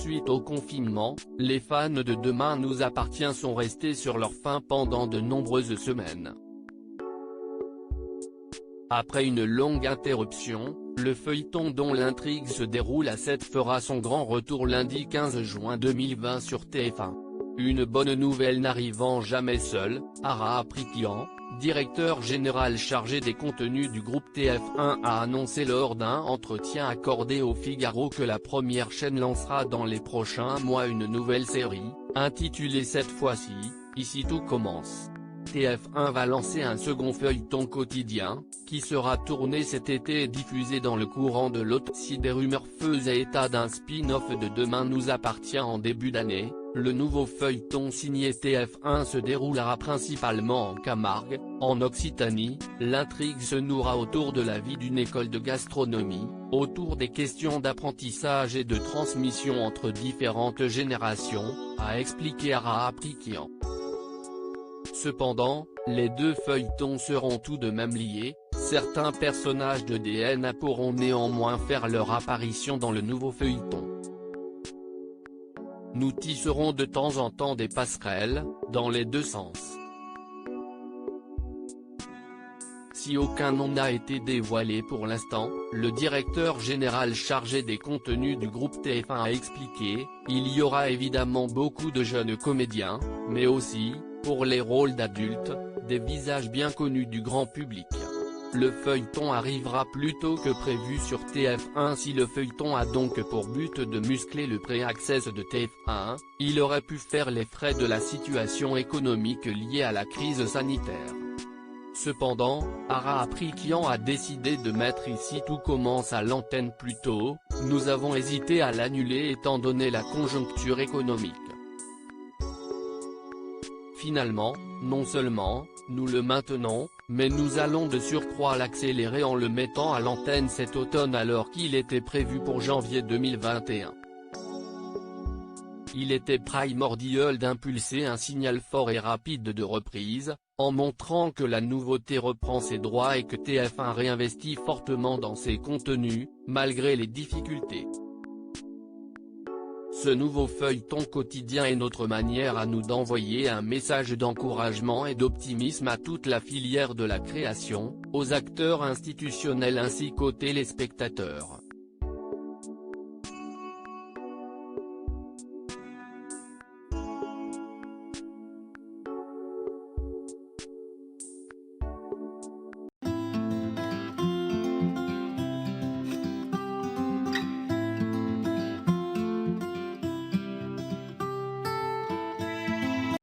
Suite au confinement, les fans de Demain nous appartient sont restés sur leur faim pendant de nombreuses semaines. Après une longue interruption, le feuilleton dont l'intrigue se déroule à 7 fera son grand retour lundi 15 juin 2020 sur TF1. Une bonne nouvelle n'arrivant jamais seule, Ara Aprikian, directeur général chargé des contenus du groupe TF1 a annoncé lors d'un entretien accordé au Figaro que la première chaîne lancera dans les prochains mois une nouvelle série, intitulée cette fois-ci, Ici tout commence. TF1 va lancer un second feuilleton quotidien, qui sera tourné cet été et diffusé dans le courant de l'automne. Si des rumeurs faisaient état d'un spin-off de Demain nous appartient en début d'année, le nouveau feuilleton signé TF1 se déroulera principalement en Camargue, en Occitanie. L'intrigue se nouera autour de la vie d'une école de gastronomie, autour des questions d'apprentissage et de transmission entre différentes générations, a expliqué Ara Aprikian. Cependant, les deux feuilletons seront tout de même liés, certains personnages de DNA pourront néanmoins faire leur apparition dans le nouveau feuilleton. Nous tisserons de temps en temps des passerelles, dans les deux sens. Si aucun nom n'a été dévoilé pour l'instant, le directeur général chargé des contenus du groupe TF1 a expliqué, il y aura évidemment beaucoup de jeunes comédiens, mais aussi, pour les rôles d'adultes, des visages bien connus du grand public. Le feuilleton arrivera plus tôt que prévu sur TF1. Si le feuilleton a donc pour but de muscler le pré-access de TF1, il aurait pu faire les frais de la situation économique liée à la crise sanitaire. Cependant, Ara Aprikian a décidé de mettre Ici tout commence à l'antenne plus tôt. Nous avons hésité à l'annuler étant donné la conjoncture économique. Finalement, non seulement, nous le maintenons, mais nous allons de surcroît l'accélérer en le mettant à l'antenne cet automne alors qu'il était prévu pour janvier 2021. Il était primordial d'impulser un signal fort et rapide de reprise, en montrant que la nouveauté reprend ses droits et que TF1 réinvestit fortement dans ses contenus, malgré les difficultés. Ce nouveau feuilleton quotidien est notre manière à nous d'envoyer un message d'encouragement et d'optimisme à toute la filière de la création, aux acteurs institutionnels ainsi qu'aux téléspectateurs.